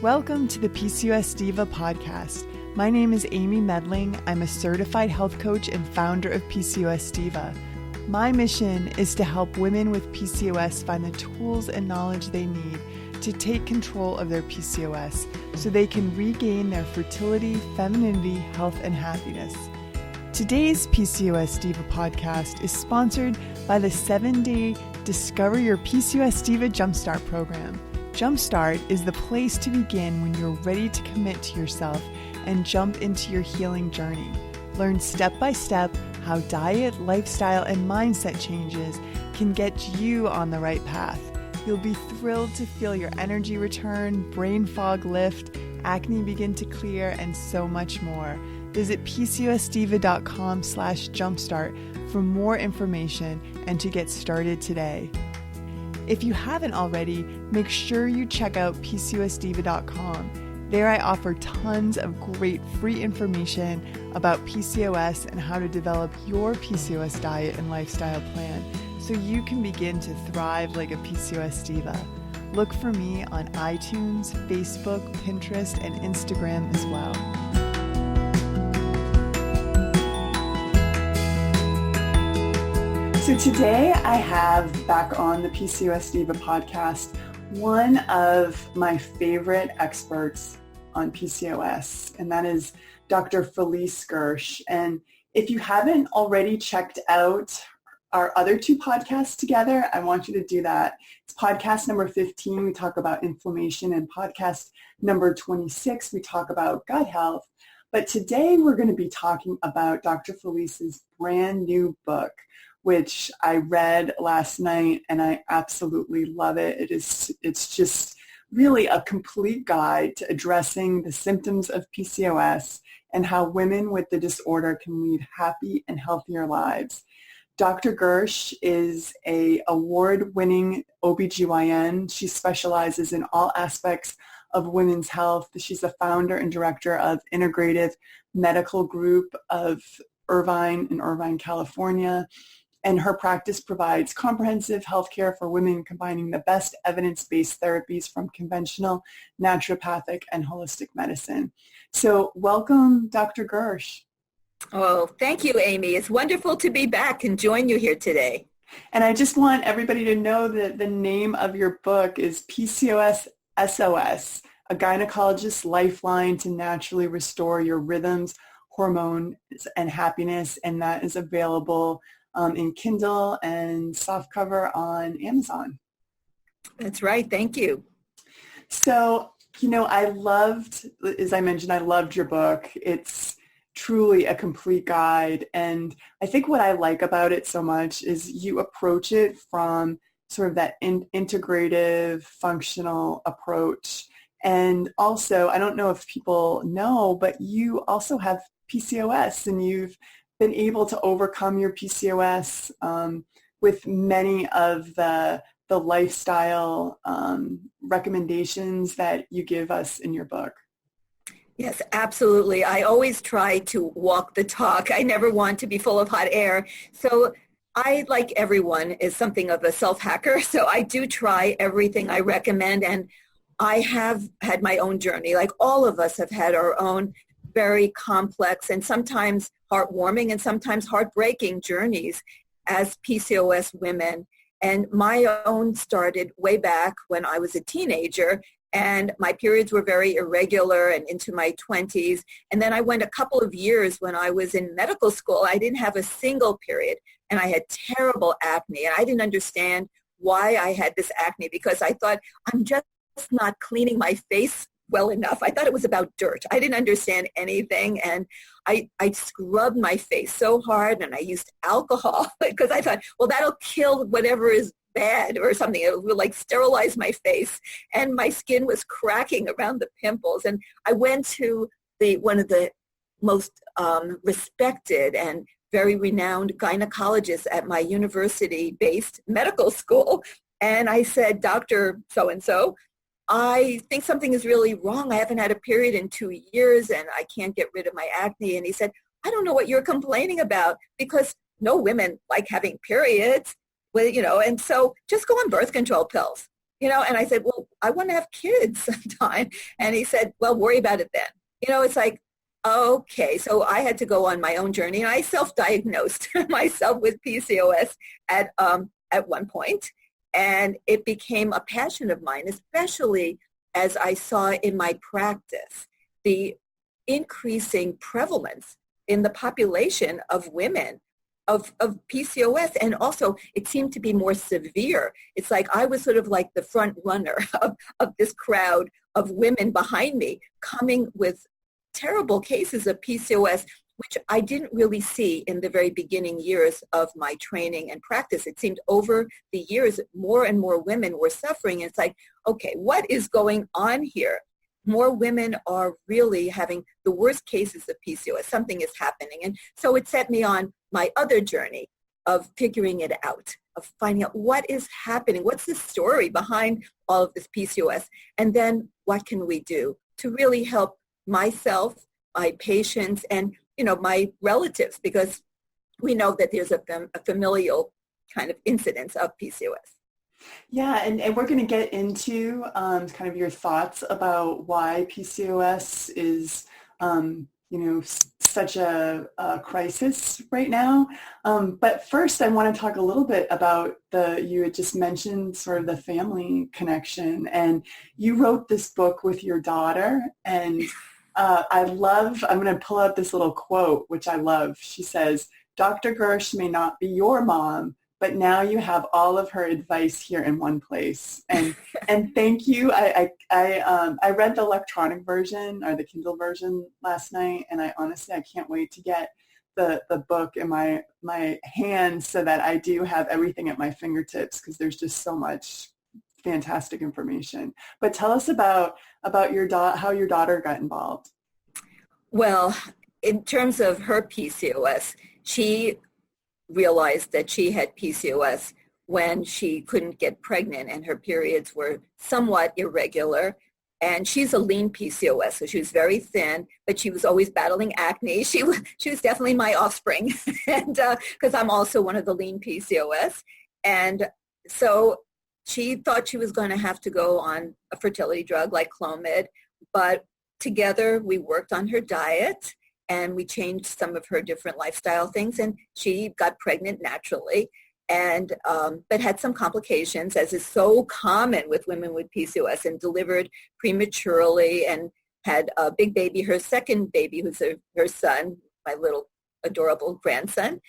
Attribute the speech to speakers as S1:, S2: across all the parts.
S1: Welcome to the PCOS Diva podcast. My name is Amy Medling. I'm a certified health coach and founder of PCOS Diva. My mission is to help women with PCOS find the tools and knowledge they need to take control of their PCOS so they can regain their fertility, femininity, health, and happiness. Today's PCOS Diva podcast is sponsored by the 7-day Discover Your PCOS Diva Jumpstart program. Jumpstart is the place to begin when you're ready to commit to yourself and jump into your healing journey. Learn step by step how diet, lifestyle, and mindset changes can get you on the right path. You'll be thrilled to feel your energy return, brain fog lift, acne begin to clear, and so much more. Visit PCOSdiva.com/jumpstart for more information and to get started today. If you haven't already, make sure you check out PCOSdiva.com. There I offer tons of great free information about PCOS and how to develop your PCOS diet and lifestyle plan so you can begin to thrive like a PCOS diva. Look for me on iTunes, Facebook, Pinterest, and Instagram as well. So today I have back on the PCOS Diva podcast one of my favorite experts on PCOS, and that is Dr. Felice Gersh. And if you haven't already checked out our other two podcasts together, I want you to do that. It's podcast number 15, we talk about inflammation, and podcast number 26, we talk about gut health. But today we're going to be talking about Dr. Felice's brand new book, which I read last night, and I absolutely love it. It's just really a complete guide to addressing the symptoms of PCOS and how women with the disorder can lead happy and healthier lives. Dr. Gersh is an award-winning OBGYN. She specializes in all aspects of women's health. She's the founder and director of Integrative Medical Group of Irvine in Irvine, California. And her practice provides comprehensive healthcare for women, combining the best evidence-based therapies from conventional, naturopathic, and holistic medicine. So welcome, Dr. Gersh.
S2: Oh, thank you, Amy. It's wonderful to be back and join you here today.
S1: And I just want everybody to know that the name of your book is PCOS S.O.S, a gynecologist's lifeline to naturally restore your rhythms, hormones, and happiness. And that is available in Kindle and softcover on Amazon.
S2: That's right. Thank you.
S1: So, as I mentioned, I loved your book. It's truly a complete guide. And I think what I like about it so much is you approach it from sort of that integrative, functional approach. And also, I don't know if people know, but you also have PCOS, and you've been able to overcome your PCOS with many of the lifestyle recommendations that you give us in your book.
S2: Yes, absolutely. I always try to walk the talk. I never want to be full of hot air. So I, like everyone, is something of a self-hacker. So I do try everything I recommend. And I have had my own journey. Like all of us have had our own very complex and sometimes heartwarming and sometimes heartbreaking journeys as PCOS women. And my own started way back when I was a teenager, and my periods were very irregular and into my 20s. And then I went a couple of years when I was in medical school. I didn't have a single period, and I had terrible acne. And I didn't understand why I had this acne because I thought, I'm just not cleaning my face well enough. I thought it was about dirt. I didn't understand anything. And I scrubbed my face so hard, and I used alcohol because I thought, well, that'll kill whatever is bad or something. It would like sterilize my face. And my skin was cracking around the pimples. And I went to one of the most respected and very renowned gynecologists at my university-based medical school. And I said, Dr. So-and-so, I think something is really wrong. I haven't had a period in 2 years and I can't get rid of my acne. And he said, I don't know what you're complaining about because no women like having periods. Well, and so just go on birth control pills, and I said, well, I want to have kids sometime. And he said, well, worry about it then. It's like, okay. So I had to go on my own journey, and I self-diagnosed myself with PCOS at one point, and it became a passion of mine, especially as I saw in my practice the increasing prevalence in the population of women of PCOS, and also it seemed to be more severe. It's like I was sort of like the front runner of this crowd of women behind me coming with terrible cases of PCOS, which I didn't really see in the very beginning years of my training and practice. It seemed over the years, more and more women were suffering. It's like, okay, what is going on here? More women are really having the worst cases of PCOS. Something is happening. And so it set me on my other journey of figuring it out, of finding out what is happening, what's the story behind all of this PCOS, and then what can we do to really help myself, my patients, and my relatives, because we know that there's a familial kind of incidence of PCOS.
S1: Yeah, and we're going to get into kind of your thoughts about why PCOS is, such a crisis right now. But first, I want to talk a little bit about you had just mentioned sort of the family connection, and you wrote this book with your daughter, and I'm going to pull out this little quote, which I love. She says, "Dr. Gersh may not be your mom, but now you have all of her advice here in one place." And thank you. I read the electronic version or the Kindle version last night, and I can't wait to get the book in my hands so that I do have everything at my fingertips, because there's just so much fantastic information. But tell us about how your daughter got involved.
S2: Well, in terms of her PCOS, she realized that she had PCOS when she couldn't get pregnant and her periods were somewhat irregular. And she's a lean PCOS, so she was very thin, but she was always battling acne. She was definitely my offspring, and because I'm also one of the lean PCOS. And so she thought she was going to have to go on a fertility drug like Clomid, but together we worked on her diet, and we changed some of her different lifestyle things, and she got pregnant naturally, and but had some complications, as is so common with women with PCOS, and delivered prematurely and had a big baby. Her second baby, who's her son, my little adorable grandson,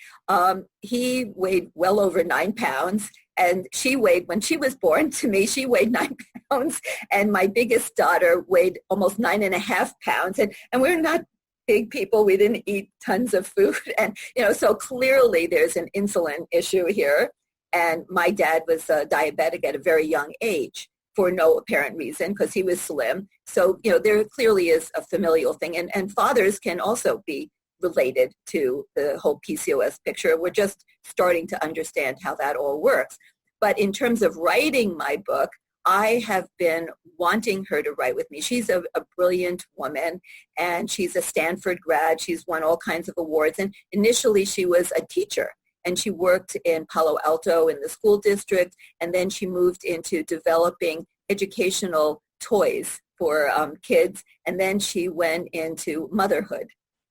S2: he weighed well over 9 pounds, and she weighed, when she was born to me, she weighed 9 pounds, and my biggest daughter weighed almost 9.5 pounds, and we're not big people. We didn't eat tons of food. And, so clearly there's an insulin issue here. And my dad was diabetic at a very young age for no apparent reason, because he was slim. So, there clearly is a familial thing. And fathers can also be related to the whole PCOS picture. We're just starting to understand how that all works. But in terms of writing my book, I have been wanting her to write with me. She's a brilliant woman, and she's a Stanford grad. She's won all kinds of awards. And initially she was a teacher, and she worked in Palo Alto in the school district. And then she moved into developing educational toys for kids. And then she went into motherhood.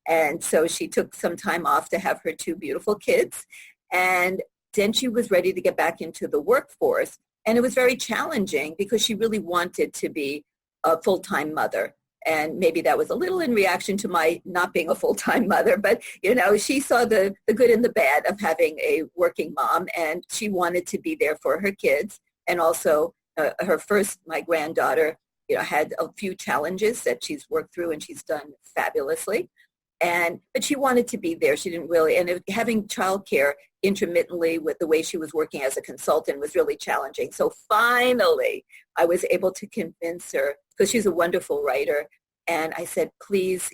S2: And so she took some time off to have her 2 beautiful kids. And then she was ready to get back into the workforce. And it was very challenging because she really wanted to be a full-time mother. And maybe that was a little in reaction to my not being a full-time mother. But, she saw the good and the bad of having a working mom. And she wanted to be there for her kids. And also my granddaughter, had a few challenges that she's worked through, and she's done fabulously. But she wanted to be there. She didn't really, and having childcare intermittently with the way she was working as a consultant was really challenging. So finally, I was able to convince her, because she's a wonderful writer. And I said, please,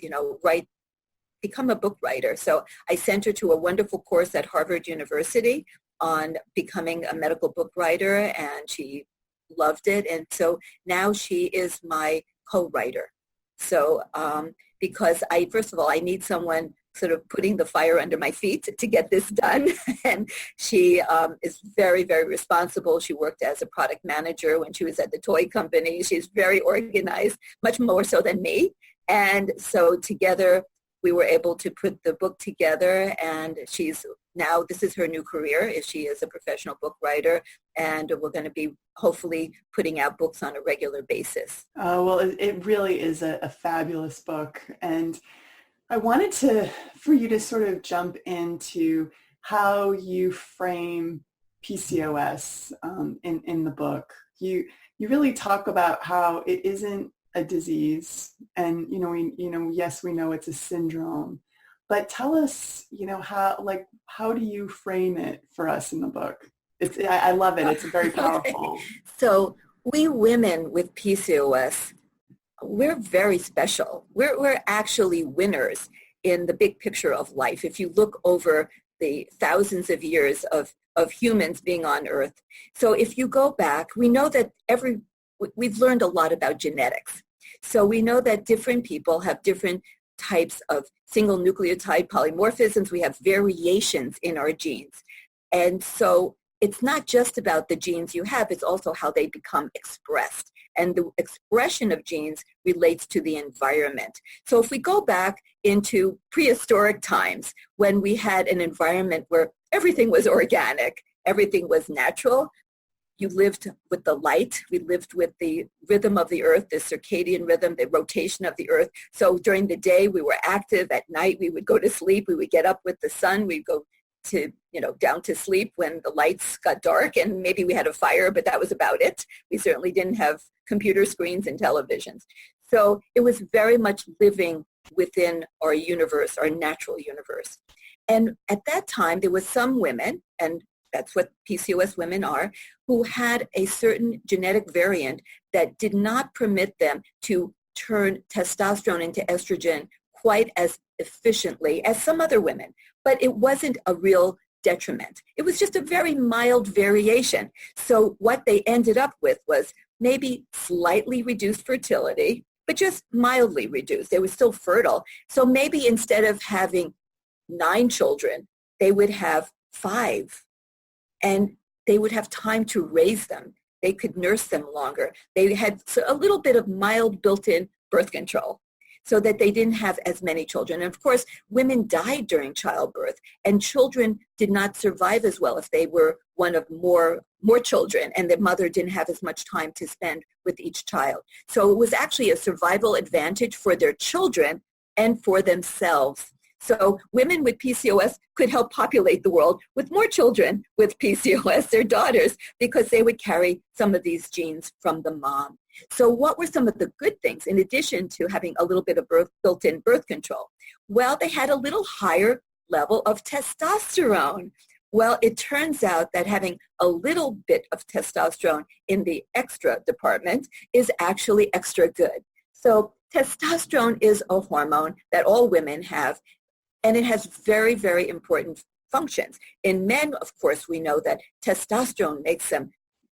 S2: become a book writer. So I sent her to a wonderful course at Harvard University on becoming a medical book writer, and she loved it. And so now she is my co-writer. So, because first of all, I need someone sort of putting the fire under my feet to get this done. And she is very, very responsible. She worked as a product manager when she was at the toy company. She's very organized, much more so than me. And so together we were able to put the book together, and this is her new career. She is a professional book writer, and we're going to be hopefully putting out books on a regular basis.
S1: Well, it really is a fabulous book. And I wanted for you to sort of jump into how you frame PCOS in the book. You really talk about how it isn't a disease, and yes, we know it's a syndrome, but tell us, how do you frame it for us in the book? I love it. It's very powerful.
S2: Okay. So we women with PCOS, we're very special. We're actually winners in the big picture of life. If you look over the thousands of years of humans being on Earth. So if you go back, we know that we've learned a lot about genetics. So we know that different people have different types of single nucleotide polymorphisms. We have variations in our genes. And so it's not just about the genes you have, it's also how they become expressed. And the expression of genes relates to the environment. So if we go back into prehistoric times when we had an environment where everything was organic, everything was natural, you lived with the light. We lived with the rhythm of the earth, the circadian rhythm, the rotation of the earth. So during the day, we were active. At night, we would go to sleep. We would get up with the sun. We'd go down to sleep when the lights got dark, and maybe we had a fire, but that was about it. We certainly didn't have computer screens and televisions. So it was very much living within our universe, our natural universe. And at that time, there was some women, and that's what PCOS women are, who had a certain genetic variant that did not permit them to turn testosterone into estrogen quite as efficiently as some other women. But it wasn't a real detriment. It was just a very mild variation. So what they ended up with was maybe slightly reduced fertility, but just mildly reduced. They were still fertile. So maybe instead of having 9 children, they would have 5. And they would have time to raise them. They could nurse them longer. They had a little bit of mild built-in birth control so that they didn't have as many children. And of course, women died during childbirth, and children did not survive as well if they were one of more children, and the mother didn't have as much time to spend with each child. So it was actually a survival advantage for their children and for themselves. So women with PCOS could help populate the world with more children with PCOS, their daughters, because they would carry some of these genes from the mom. So what were some of the good things in addition to having a little bit of built-in birth control? Well, they had a little higher level of testosterone. Well, it turns out that having a little bit of testosterone in the extra department is actually extra good. So testosterone is a hormone that all women have, and it has very, very important functions. In men, of course, we know that testosterone makes them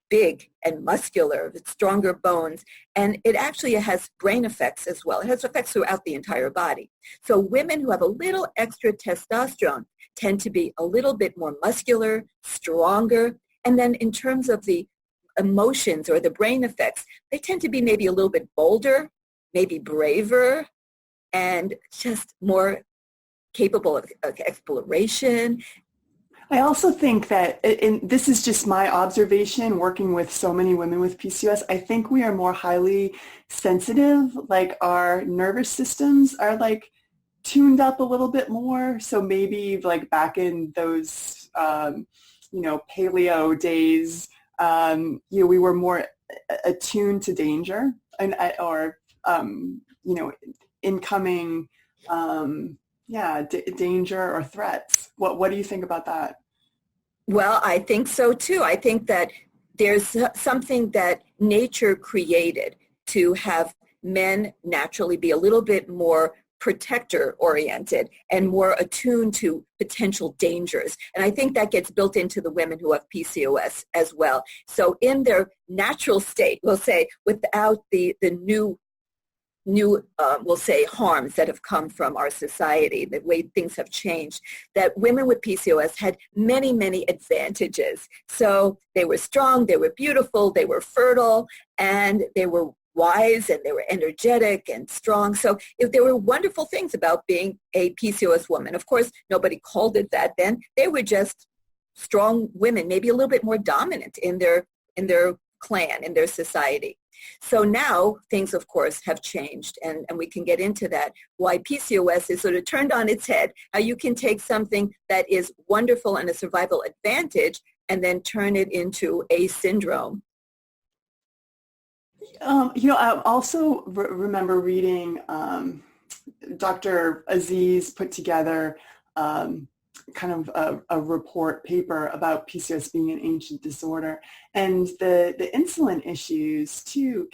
S2: big and muscular, with stronger bones, and it actually has brain effects as well. It has effects throughout the entire body. So women who have a little extra testosterone tend to be a little bit more muscular, stronger, and then in terms of the emotions or the brain effects, they tend to be maybe a little bit bolder, maybe braver, and just more capable of exploration.
S1: I also think that, and this is just my observation working with so many women with PCOS, I think we are more highly sensitive, like our nervous systems are like tuned up a little bit more. So maybe like back in those, paleo days, we were more attuned to danger or incoming danger or threats. What do you think about that?
S2: Well, I think so too. I think that there's something that nature created to have men naturally be a little bit more protector oriented and more attuned to potential dangers. And I think that gets built into the women who have PCOS as well. So in their natural state, we'll say, without the new new, we'll say, harms that have come from our society, the way things have changed, that women with PCOS had many, many advantages. So they were strong, they were beautiful, they were fertile, and they were wise, and they were energetic and strong. So there were wonderful things about being a PCOS woman. Of course, nobody called it that then. They were just strong women, maybe a little bit more dominant in their clan, in their society. So now things, of course, have changed, and we can get into that, why PCOS is sort of turned on its head, how you can take something that is wonderful and a survival advantage and then turn it into a syndrome.
S1: I also remember reading Dr. Aziz put together kind of a report paper about PCOS being an ancient disorder, and the insulin issues too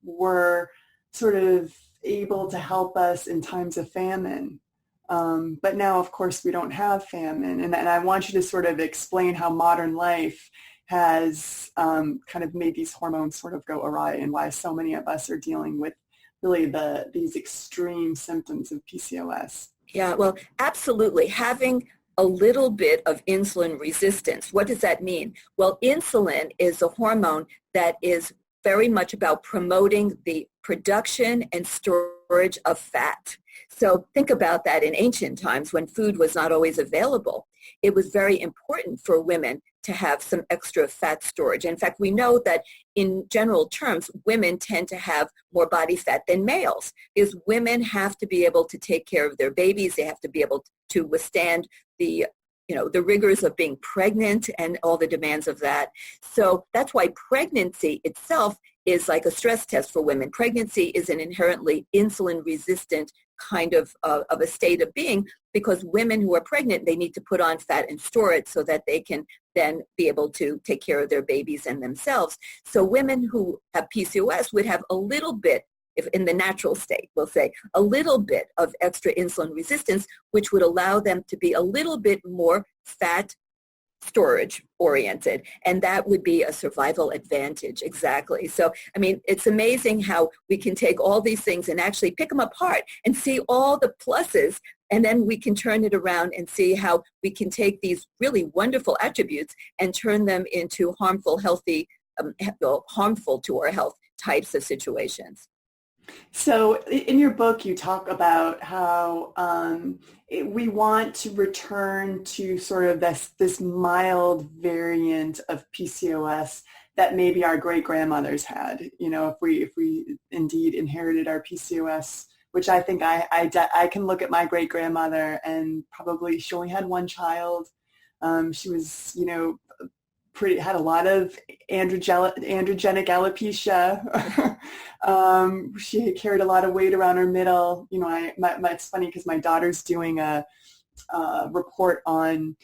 S1: were sort of able to help us in times of famine. But now, of course, we don't have famine, and I want you to sort of explain how modern life has kind of made these hormones sort of go awry, and why so many of us are dealing with really these extreme symptoms of PCOS.
S2: Yeah, well, absolutely. Having a little bit of insulin resistance, what does that mean? Well, insulin is a hormone that is very much about promoting the production and storage of fat. So think about that in ancient times when food was not always available. It was very important for women to have some extra fat storage. In fact, we know that in general terms, women tend to have more body fat than males, because women have to be able to take care of their babies. They have to be able to withstand the rigors of being pregnant and all the demands of that. So that's why pregnancy itself is like a stress test for women. Pregnancy is an inherently insulin resistant kind of a state of being, because women who are pregnant, they need to put on fat and store it so that they can then be able to take care of their babies and themselves. So women who have PCOS would have a little bit, if in the natural state, we'll say, a little bit of extra insulin resistance, which would allow them to be a little bit more fat storage oriented, and that would be a survival advantage. Exactly. So, I mean, it's amazing how we can take all these things and actually pick them apart and see all the pluses, and then we can turn it around and see how we can take these really wonderful attributes and turn them into harmful to our health types of situations.
S1: So in your book, you talk about how we want to return to sort of this mild variant of PCOS that maybe our great-grandmothers had. You know, if we indeed inherited our PCOS, which I think I can look at my great-grandmother, and probably she only had one child. She was, had a lot of androgenic alopecia. She carried a lot of weight around her middle. It's funny because my daughter's doing a report on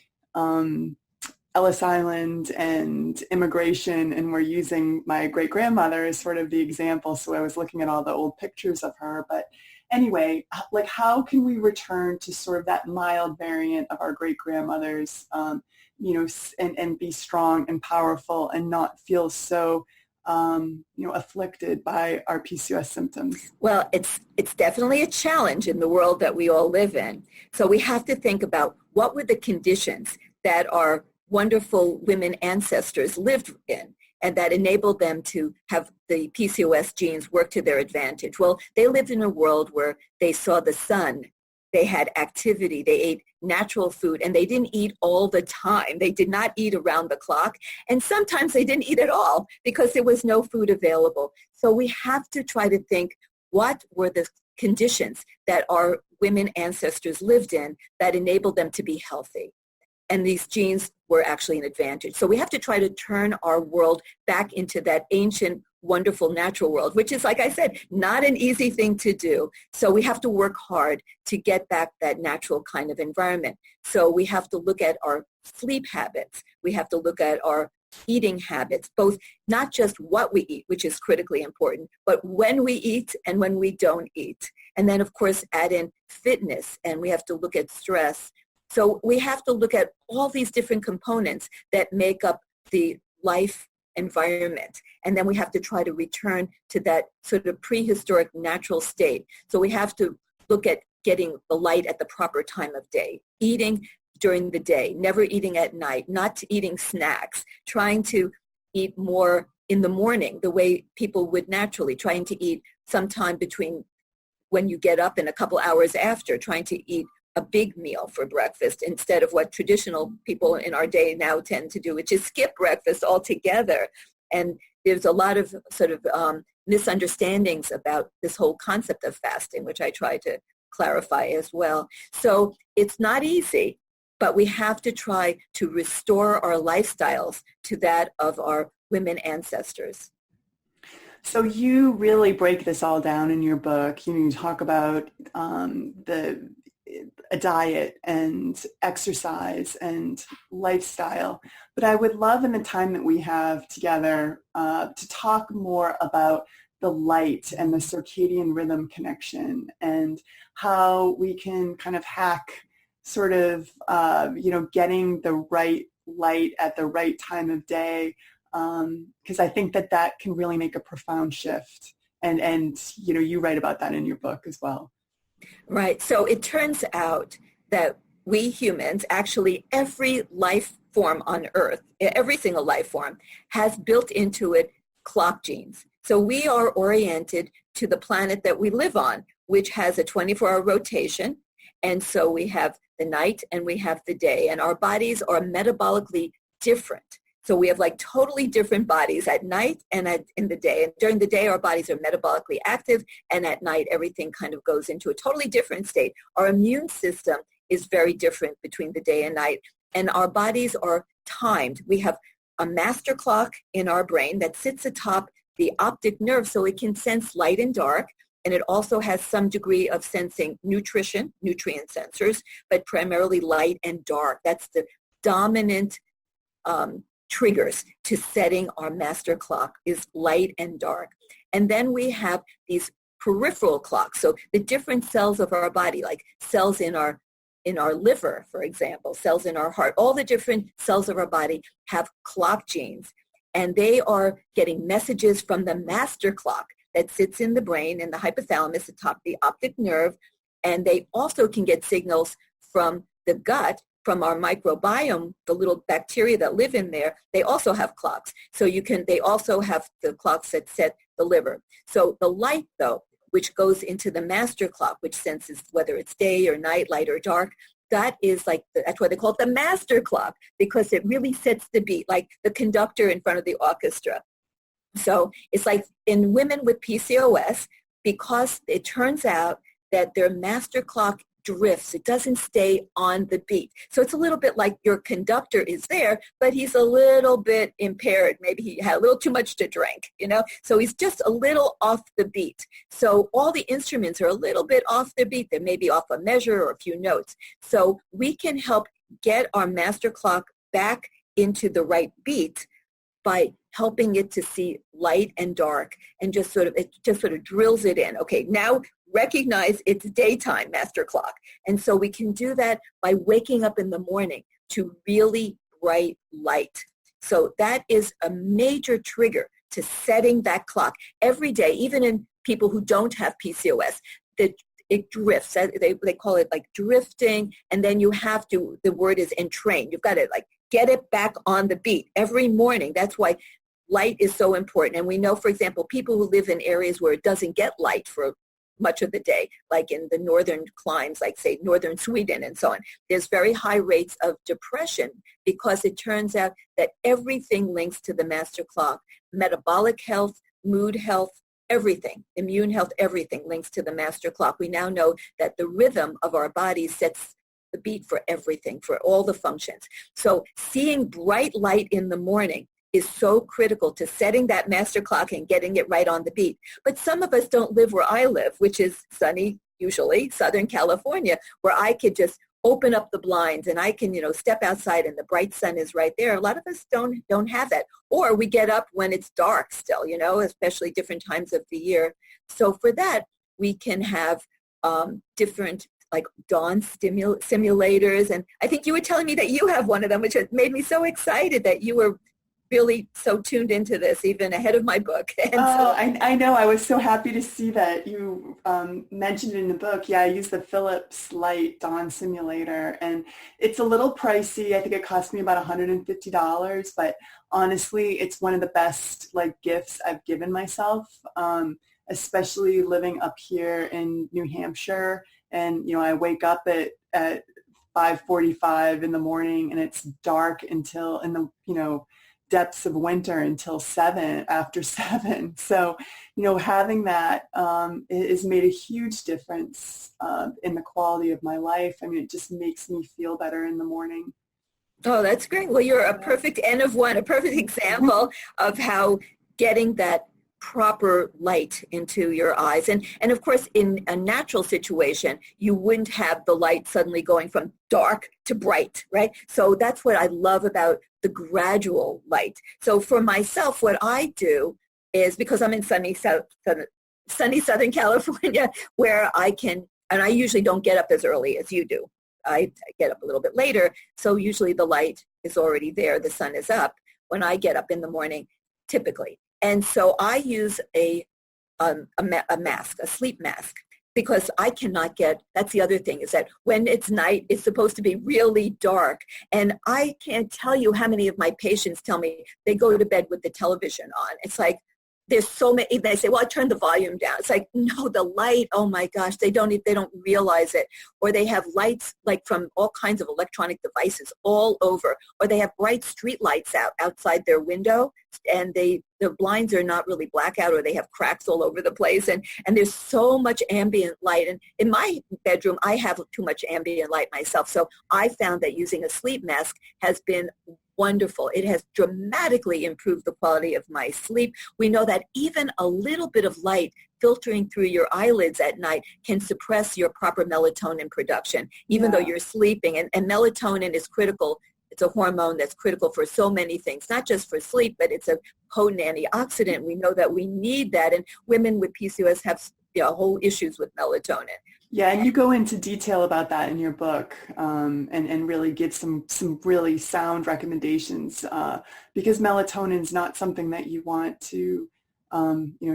S1: Ellis Island and immigration, and we're using my great-grandmother as sort of the example. So I was looking at all the old pictures of her. But anyway, like, how can we return to sort of that mild variant of our great-grandmothers, and be strong and powerful and not feel so, afflicted by our PCOS symptoms?
S2: Well, it's definitely a challenge in the world that we all live in. So we have to think about what were the conditions that our wonderful women ancestors lived in, and that enabled them to have the PCOS genes work to their advantage. Well, they lived in a world where they saw the sun, they had activity, they ate natural food, and they didn't eat all the time. They did not eat around the clock, and sometimes they didn't eat at all because there was no food available. So we have to try to think, what were the conditions that our women ancestors lived in that enabled them to be healthy? And these genes were actually an advantage. So we have to try to turn our world back into that ancient, wonderful natural world, which is, like I said, not an easy thing to do. So we have to work hard to get back that natural kind of environment. So we have to look at our sleep habits. We have to look at our eating habits, both not just what we eat, which is critically important, but when we eat and when we don't eat. And then, of course, add in fitness, and we have to look at stress. So we have to look at all these different components that make up the life environment. And then we have to try to return to that sort of prehistoric natural state. So we have to look at getting the light at the proper time of day, eating during the day, never eating at night, not eating snacks, trying to eat more in the morning the way people would naturally, trying to eat sometime between when you get up and a couple hours after, trying to eat a big meal for breakfast instead of what traditional people in our day now tend to do, which is skip breakfast altogether. And there's a lot of sort of misunderstandings about this whole concept of fasting, which I try to clarify as well. So it's not easy, but we have to try to restore our lifestyles to that of our women ancestors.
S1: So you really break this all down in your book. You talk about a diet and exercise and lifestyle. But I would love in the time that we have together to talk more about the light and the circadian rhythm connection and how we can kind of hack sort of, getting the right light at the right time of day. Because I think that can really make a profound shift. And you write about that in your book as well.
S2: Right. So it turns out that we humans, actually every life form on Earth, every single life form has built into it clock genes. So we are oriented to the planet that we live on, which has a 24-hour rotation. And so we have the night and we have the day, and our bodies are metabolically different. So we have like totally different bodies at night and in the day. And during the day, our bodies are metabolically active, and at night, everything kind of goes into a totally different state. Our immune system is very different between the day and night, and our bodies are timed. We have a master clock in our brain that sits atop the optic nerve so it can sense light and dark, and it also has some degree of sensing nutrition, nutrient sensors, but primarily light and dark. That's the dominant triggers to setting our master clock is light and dark. And then we have these peripheral clocks. So the different cells of our body, like cells in our liver, for example, cells in our heart, all the different cells of our body have clock genes. And they are getting messages from the master clock that sits in the brain and the hypothalamus atop the optic nerve. And they also can get signals from the gut, from our microbiome, the little bacteria that live in there. They also have clocks. So they also have the clocks that set the liver. So the light, though, which goes into the master clock, which senses whether it's day or night, light or dark, that's why they call it the master clock, because it really sets the beat, like the conductor in front of the orchestra. So it's like in women with PCOS, because it turns out that their master clock drifts. It doesn't stay on the beat. So it's a little bit like your conductor is there, but he's a little bit impaired. Maybe he had a little too much to drink, So he's just a little off the beat. So all the instruments are a little bit off the beat. They may be off a measure or a few notes. So we can help get our master clock back into the right beat by helping it to see light and dark, and it just sort of drills it in. Okay, now recognize it's daytime master clock. And so we can do that by waking up in the morning to really bright light. So that is a major trigger to setting that clock every day, even in people who don't have PCOS. It drifts. They call it like drifting. And then you have to, the word is entrain. You've got to like get it back on the beat every morning. That's why light is so important. And we know, for example, people who live in areas where it doesn't get light for much of the day, like in the northern climes, like say northern Sweden and so on, there's very high rates of depression because it turns out that everything links to the master clock. Metabolic health, mood health, everything, immune health, everything links to the master clock. We now know that the rhythm of our body sets the beat for everything, for all the functions. So seeing bright light in the morning is so critical to setting that master clock and getting it right on the beat. But some of us don't live where I live, which is sunny, usually, Southern California, where I could just open up the blinds and I can, step outside and the bright sun is right there. A lot of us don't have that. Or we get up when it's dark still, especially different times of the year. So for that, we can have different like dawn simulators. And I think you were telling me that you have one of them, which has made me so excited that you were really so tuned into this, even ahead of my book. And
S1: I know. I was so happy to see that you mentioned in the book. Yeah, I use the Philips Light Dawn simulator, and it's a little pricey. I think it cost me about $150, but honestly, it's one of the best gifts I've given myself, especially living up here in New Hampshire. And, I wake up at 5:45 in the morning, and it's dark until in the, depths of winter until after 7. So, having that has made a huge difference in the quality of my life. I mean, it just makes me feel better in the morning.
S2: Oh, that's great. Well, you're a perfect N of one, a perfect example of how getting that proper light into your eyes. And of course, in a natural situation, you wouldn't have the light suddenly going from dark to bright, right? So that's what I love about the gradual light. So for myself, what I do is, because I'm in sunny Southern California, where I can, and I usually don't get up as early as you do. I get up a little bit later, so usually the light is already there, the sun is up when I get up in the morning, typically. And so I use a mask, a sleep mask, because I cannot get, that's the other thing, is that when it's night, it's supposed to be really dark. And I can't tell you how many of my patients tell me they go to bed with the television on. It's like, there's so many, they say, well, I turned the volume down. It's like, no, the light, oh my gosh, they don't realize it. Or they have lights from all kinds of electronic devices all over. Or they have bright street lights outside their window, and their blinds are not really blackout, or they have cracks all over the place. And there's so much ambient light. And in my bedroom, I have too much ambient light myself. So I found that using a sleep mask has been wonderful. It has dramatically improved the quality of my sleep. We know that even a little bit of light filtering through your eyelids at night can suppress your proper melatonin production, even though you're sleeping. And melatonin is critical. It's a hormone that's critical for so many things, not just for sleep, but it's a potent antioxidant. We know that we need that. And women with PCOS have whole issues with melatonin.
S1: Yeah, and you go into detail about that in your book, and really give some really sound recommendations, because melatonin is not something that you want to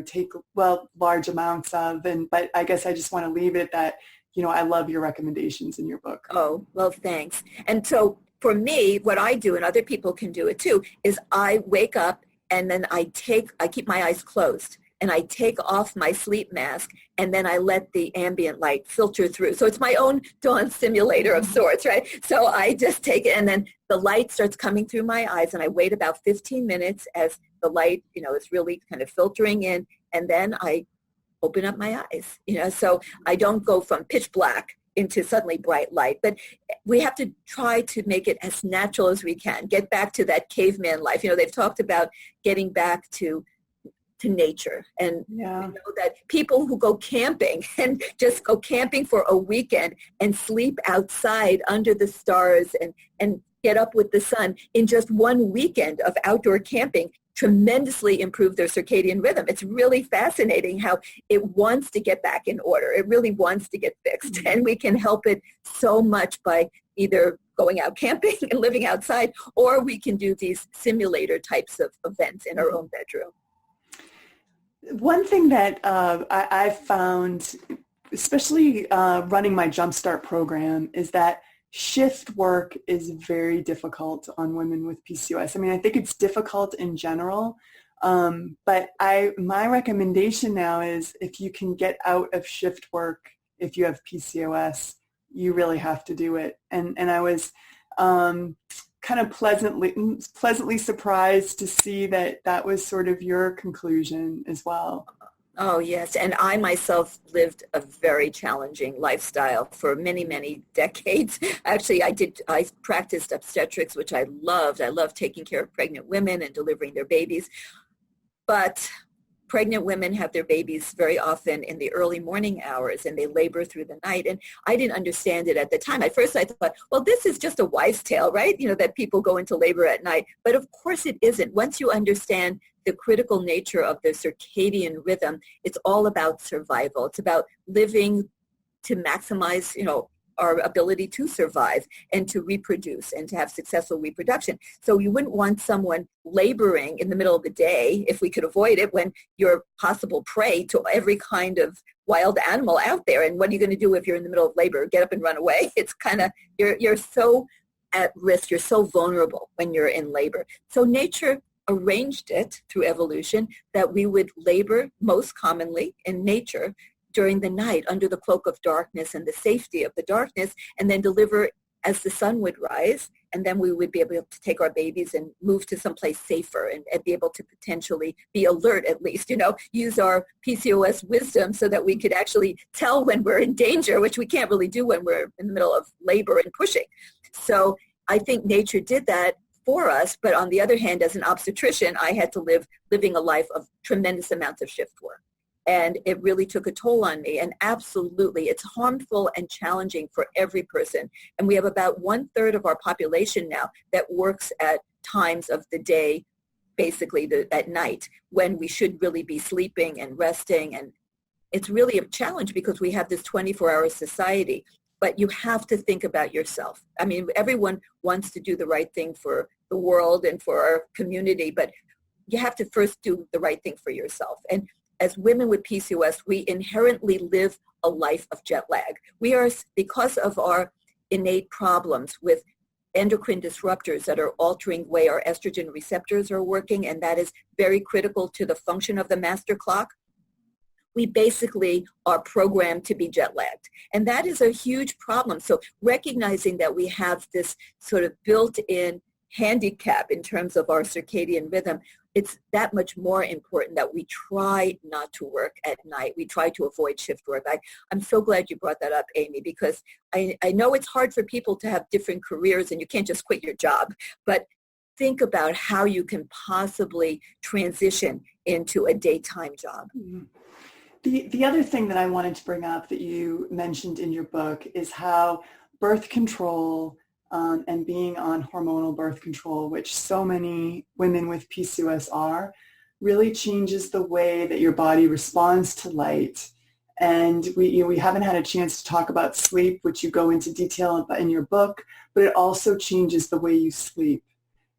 S1: take large amounts of. But I guess I just want to leave it that I love your recommendations in your book.
S2: Oh, well, thanks. And so for me, what I do, and other people can do it too, is I wake up and then I keep my eyes closed. And I take off my sleep mask, and then I let the ambient light filter through. So it's my own dawn simulator of sorts, right? So I just take it, and then the light starts coming through my eyes, and I wait about 15 minutes as the light, is really kind of filtering in, and then I open up my eyes, so I don't go from pitch black into suddenly bright light. But we have to try to make it as natural as we can, get back to that caveman life. They've talked about getting back to nature. And we know that people who go camping and just go camping for a weekend and sleep outside under the stars and get up with the sun in just one weekend of outdoor camping tremendously improve their circadian rhythm. It's really fascinating how it wants to get back in order. It really wants to get fixed. Mm-hmm. And we can help it so much by either going out camping and living outside, or we can do these simulator types of events in our own bedroom.
S1: One thing that I've found, especially running my Jumpstart program, is that shift work is very difficult on women with PCOS. I mean, I think it's difficult in general, but my recommendation now is if you can get out of shift work, if you have PCOS, you really have to do it. And I was kind of pleasantly surprised to see that was sort of your conclusion as well.
S2: Oh, yes. And I myself lived a very challenging lifestyle for many, many decades. Actually, I practiced obstetrics, which I loved. I loved taking care of pregnant women and delivering their babies. But pregnant women have their babies very often in the early morning hours, and they labor through the night. And I didn't understand it at the time. At first I thought, well, this is just a wives' tale, right? That people go into labor at night. But of course it isn't. Once you understand the critical nature of the circadian rhythm, it's all about survival. It's about living to maximize, our ability to survive and to reproduce and to have successful reproduction. So you wouldn't want someone laboring in the middle of the day, if we could avoid it, when you're possible prey to every kind of wild animal out there. And what are you going to do if you're in the middle of labor? Get up and run away. It's kind of, you're so at risk. You're so vulnerable when you're in labor. So nature arranged it through evolution that we would labor most commonly in nature during the night under the cloak of darkness and the safety of the darkness, and then deliver as the sun would rise, and then we would be able to take our babies and move to someplace safer and be able to potentially be alert, at least, use our PCOS wisdom so that we could actually tell when we're in danger, which we can't really do when we're in the middle of labor and pushing. So I think nature did that for us, but on the other hand, as an obstetrician, I had to living a life of tremendous amounts of shift work. And it really took a toll on me. And absolutely, it's harmful and challenging for every person. And we have about 1/3 of our population now that works at times of the day, basically at night, when we should really be sleeping and resting. And it's really a challenge because we have this 24-hour society. But you have to think about yourself. I mean, everyone wants to do the right thing for the world and for our community, but you have to first do the right thing for yourself. And as women with PCOS, we inherently live a life of jet lag. We are, because of our innate problems with endocrine disruptors that are altering the way our estrogen receptors are working, and that is very critical to the function of the master clock, we basically are programmed to be jet lagged. And that is a huge problem. So recognizing that we have this sort of built-in handicap in terms of our circadian rhythm, it's that much more important that we try not to work at night. We try to avoid shift work. I'm so glad you brought that up, Amy, because I know it's hard for people to have different careers and you can't just quit your job, but think about how you can possibly transition into a daytime job.
S1: Mm-hmm. The other thing that I wanted to bring up that you mentioned in your book is how birth control and being on hormonal birth control, which so many women with PCOS are, really changes the way that your body responds to light. And we haven't had a chance to talk about sleep, which you go into detail in your book, but it also changes the way you sleep.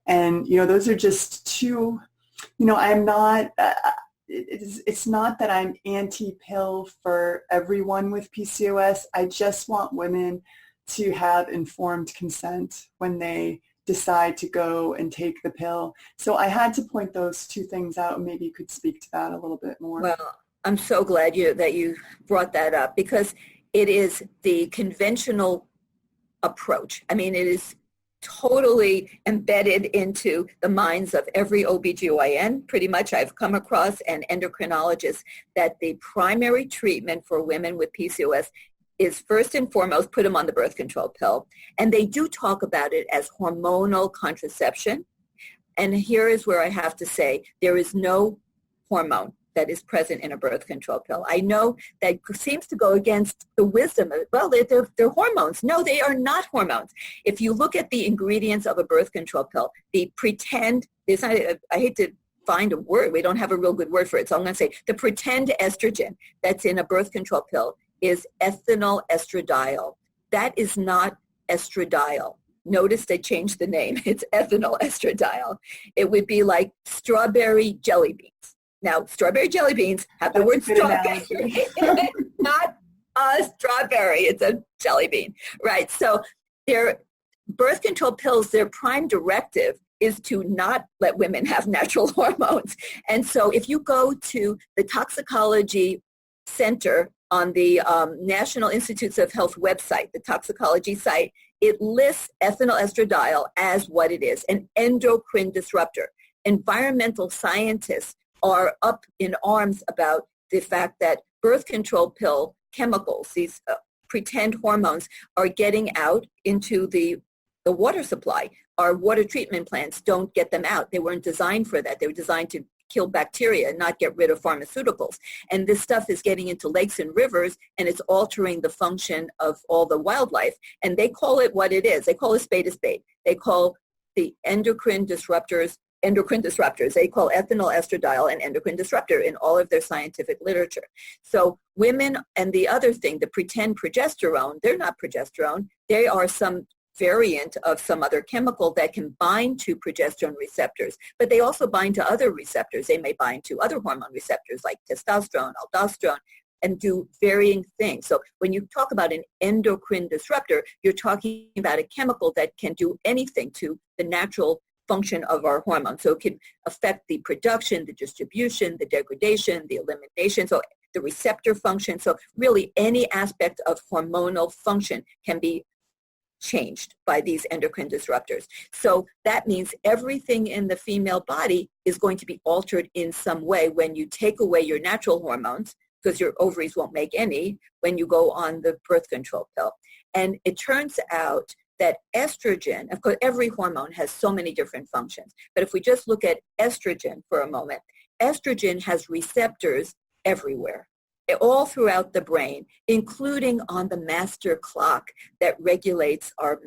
S1: And, those are just two, I'm not... It's not that I'm anti-pill for everyone with PCOS. I just want women to have informed consent when they decide to go and take the pill. So I had to point those two things out, and maybe you could speak to that a little bit more.
S2: Well, I'm so glad that you brought that up, because it is the conventional approach. I mean, it is totally embedded into the minds of every OBGYN, pretty much I've come across, and endocrinologists, that the primary treatment for women with PCOS is first and foremost put them on the birth control pill. And they do talk about it as hormonal contraception. And here is where I have to say there is no hormone that is present in a birth control pill. I know that seems to go against the wisdom of, well, they're hormones. No, they are not hormones. If you look at the ingredients of a birth control pill, the pretend, I hate to find a word, we don't have a real good word for it, so I'm going to say the pretend estrogen that's in a birth control pill is ethinyl estradiol. That is not estradiol. Notice they changed the name. It's ethinyl estradiol. It would be like strawberry jelly beans. Now, strawberry jelly beans have the word strawberry in it, not a strawberry. It's a jelly bean, right? So their birth control pills, their prime directive is to not let women have natural hormones. And so if you go to the toxicology center on the National Institutes of Health website, the toxicology site, it lists ethinyl estradiol as what it is, an endocrine disruptor. Environmental scientists are up in arms about the fact that birth control pill chemicals, these pretend hormones, are getting out into the water supply. Our water treatment plants don't get them out. They weren't designed for that. They were designed to kill bacteria and not get rid of pharmaceuticals. And this stuff is getting into lakes and rivers, and it's altering the function of all the wildlife. And they call it what it is. They call a spade a spade. They call the endocrine disruptors endocrine disruptors. They call ethinyl estradiol an endocrine disruptor in all of their scientific literature. So women, and the other thing, the pretend progesterone, they're not progesterone. They are some variant of some other chemical that can bind to progesterone receptors, but they also bind to other receptors. They may bind to other hormone receptors like testosterone, aldosterone, and do varying things. So when you talk about an endocrine disruptor, you're talking about a chemical that can do anything to the natural function of our hormones. So it can affect the production, the distribution, the degradation, the elimination, so the receptor function. So really any aspect of hormonal function can be changed by these endocrine disruptors. So that means everything in the female body is going to be altered in some way when you take away your natural hormones, because your ovaries won't make any when you go on the birth control pill. And it turns out that estrogen, of course, every hormone has so many different functions. But if we just look at estrogen for a moment, estrogen has receptors everywhere, all throughout the brain, including on the master clock that regulates our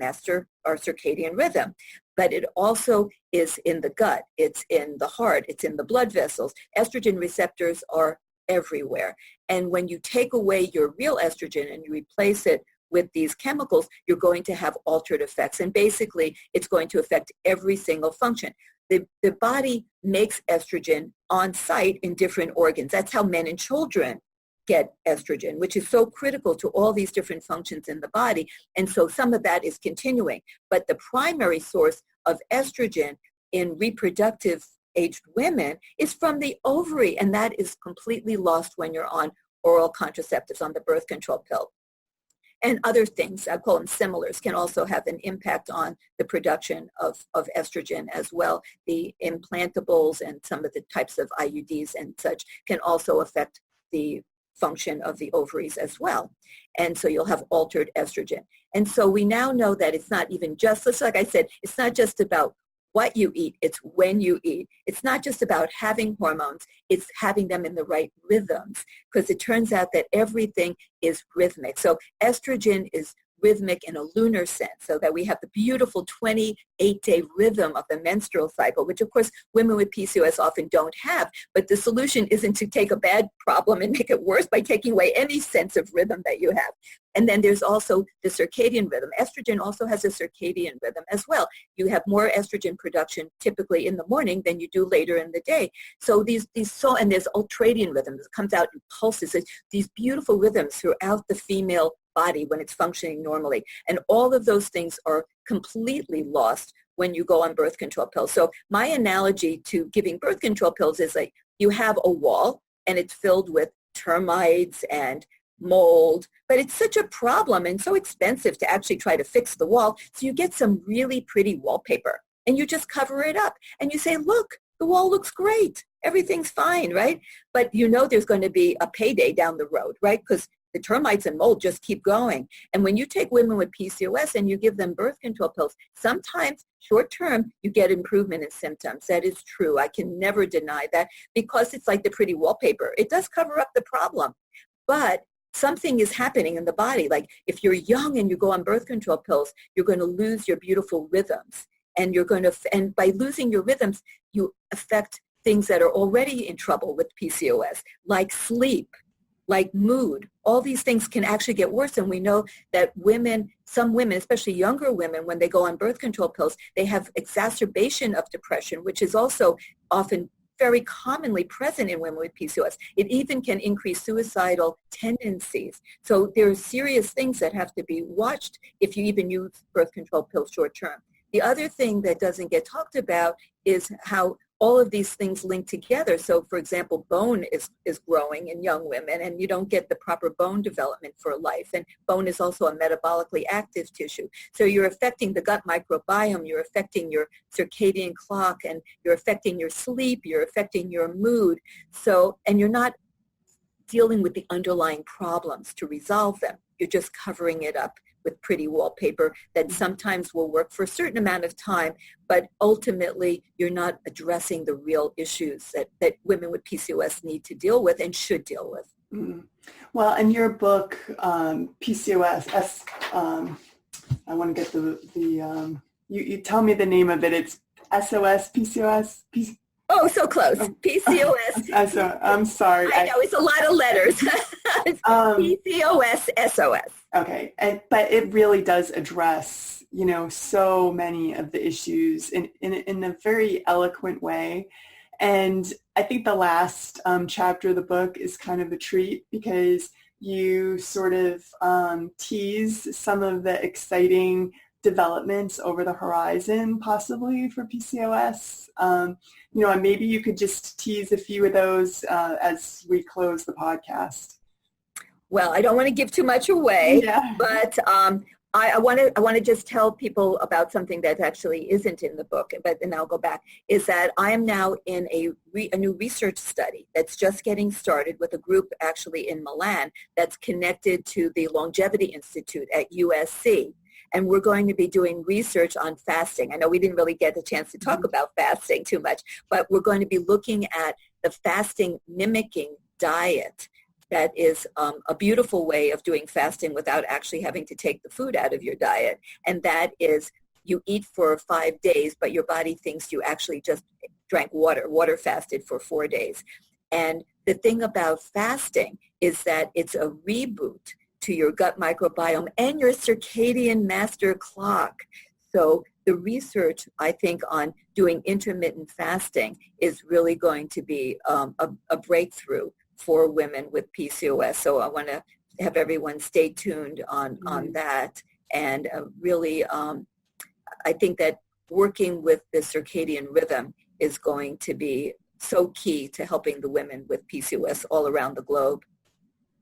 S2: circadian rhythm. But it also is in the gut, it's in the heart, it's in the blood vessels. Estrogen receptors are everywhere. And when you take away your real estrogen and you replace it with these chemicals, you're going to have altered effects. And basically, it's going to affect every single function. The body makes estrogen on site in different organs. That's how men and children get estrogen, which is so critical to all these different functions in the body. And so some of that is continuing. But the primary source of estrogen in reproductive aged women is from the ovary, and that is completely lost when you're on oral contraceptives, on the birth control pill. And other things, I call them similars, can also have an impact on the production of estrogen as well. The implantables and some of the types of IUDs and such can also affect the function of the ovaries as well. And so you'll have altered estrogen. And so we now know that it's not even just, like I said, it's not just about what you eat, it's when you eat. It's not just about having hormones, it's having them in the right rhythms, because it turns out that everything is rhythmic. So estrogen is rhythmic in a lunar sense, so that we have the beautiful 28-day rhythm of the menstrual cycle, which of course women with PCOS often don't have. But the solution isn't to take a bad problem and make it worse by taking away any sense of rhythm that you have. And then there's also the circadian rhythm. Estrogen also has a circadian rhythm as well. You have more estrogen production typically in the morning than you do later in the day. So and there's ultradian rhythm that comes out in pulses. It's these beautiful rhythms throughout the female body when it's functioning normally. And all of those things are completely lost when you go on birth control pills. So my analogy to giving birth control pills is like you have a wall and it's filled with termites and mold, but it's such a problem and so expensive to actually try to fix the wall. So you get some really pretty wallpaper and you just cover it up and you say, look, the wall looks great. Everything's fine, right? But you know there's going to be a payday down the road, right? Because the termites and mold just keep going. And when you take women with PCOS and you give them birth control pills, sometimes short term you get improvement in symptoms. That is true. I can never deny that, because it's like the pretty wallpaper. It does cover up the problem. But something is happening in the body. Like if you're young and you go on birth control pills, you're going to lose your beautiful rhythms. And by losing your rhythms, you affect things that are already in trouble with PCOS, like sleep, like mood. All these things can actually get worse. And we know that some women, especially younger women, when they go on birth control pills, they have exacerbation of depression, which is also often very commonly present in women with PCOS. It even can increase suicidal tendencies. So there are serious things that have to be watched if you even use birth control pills short term. The other thing that doesn't get talked about is how all of these things link together. So for example, bone is growing in young women and you don't get the proper bone development for life. And bone is also a metabolically active tissue. So you're affecting the gut microbiome, you're affecting your circadian clock, and you're affecting your sleep, you're affecting your mood. And you're not dealing with the underlying problems to resolve them. You're just covering it up with pretty wallpaper that sometimes will work for a certain amount of time, but ultimately you're not addressing the real issues that women with PCOS need to deal with and should deal with.
S1: Mm. Well, in your book, PCOS S, I want to get you tell me the name of it. It's SOS, PCOS,
S2: Oh, so close. PCOS.
S1: I'm sorry.
S2: I know, it's a lot of letters. PCOS S.O.S.
S1: Okay, but it really does address, so many of the issues in a very eloquent way. And I think the last chapter of the book is kind of a treat because you sort of tease some of the exciting developments over the horizon, possibly for PCOS. And maybe you could just tease a few of those as we close the podcast.
S2: Well, I don't want to give too much away, but I want to just tell people about something that actually isn't in the book, but then I'll go back, is that I am now in a new research study that's just getting started with a group actually in Milan that's connected to the Longevity Institute at USC. And we're going to be doing research on fasting. I know we didn't really get the chance to talk about fasting too much, but we're going to be looking at the fasting mimicking diet. That is a beautiful way of doing fasting without actually having to take the food out of your diet. And that is you eat for 5 days, but your body thinks you actually just drank water fasted for 4 days. And the thing about fasting is that it's a reboot to your gut microbiome and your circadian master clock. So the research, I think, on doing intermittent fasting is really going to be a breakthrough for women with PCOS. So I want to have everyone stay tuned on that. And really, I think that working with the circadian rhythm is going to be so key to helping the women with PCOS all around the globe.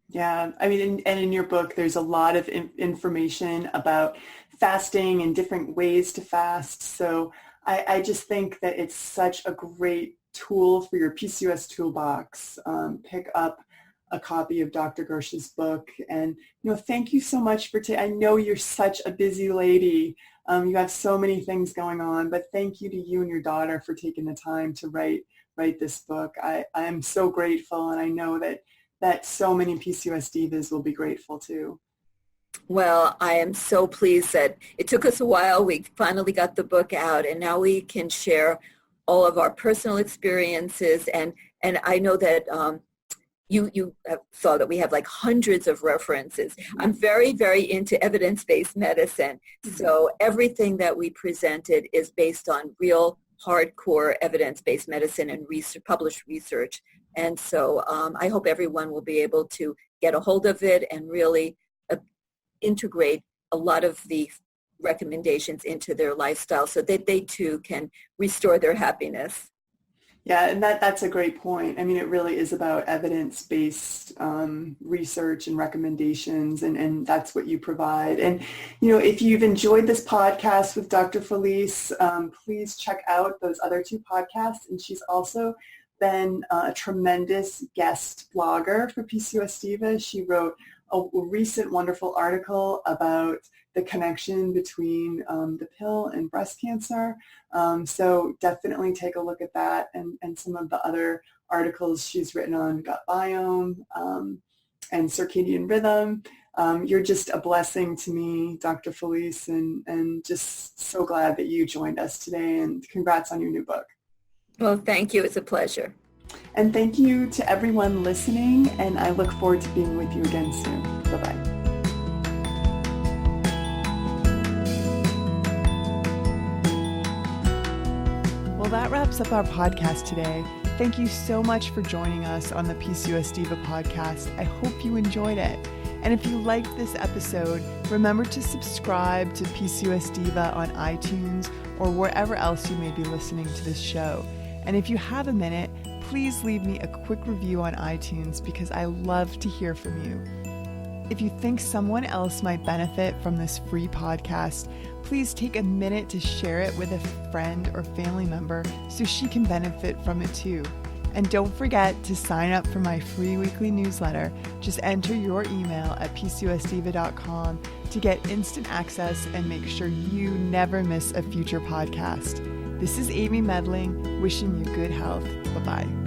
S1: Yeah, I mean, and in your book, there's a lot of information about fasting and different ways to fast. So I just think that it's such a great tool for your PCOS toolbox. Pick up a copy of Dr. Gersh's book. And, thank you so much for I know you're such a busy lady. You have so many things going on, but thank you to you and your daughter for taking the time to write this book. I am so grateful, and I know that so many PCOS divas will be grateful too.
S2: Well, I am so pleased that it took us a while. We finally got the book out, and now we can share all of our personal experiences. And I know that you saw that we have like hundreds of references. I'm very, very into evidence-based medicine. So everything that we presented is based on real hardcore evidence-based medicine and published research. And so I hope everyone will be able to get a hold of it and really integrate a lot of the recommendations into their lifestyle so that they too can restore their happiness.
S1: Yeah, and that's a great point. I mean, it really is about evidence-based research and recommendations, and that's what you provide. And, if you've enjoyed this podcast with Dr. Felice, please check out those other 2 podcasts. And she's also been a tremendous guest blogger for PCOS Diva. She wrote a recent wonderful article about the connection between the pill and breast cancer. So definitely take a look at that and some of the other articles she's written on gut biome and circadian rhythm. You're just a blessing to me, Dr. Felice, and just so glad that you joined us today, and congrats on your new book.
S2: Well, thank you. It's a pleasure.
S1: And thank you to everyone listening, and I look forward to being with you again soon. Bye-bye. Well, that wraps up our podcast today. Thank you so much for joining us on the PCOS Diva podcast. I hope you enjoyed it. And if you liked this episode, remember to subscribe to PCOS Diva on iTunes or wherever else you may be listening to this show. And if you have a minute, please leave me a quick review on iTunes because I love to hear from you. If you think someone else might benefit from this free podcast, please take a minute to share it with a friend or family member so she can benefit from it too. And don't forget to sign up for my free weekly newsletter. Just enter your email at PCOSDiva.com to get instant access and make sure you never miss a future podcast. This is Amy Medling, wishing you good health. Bye-bye.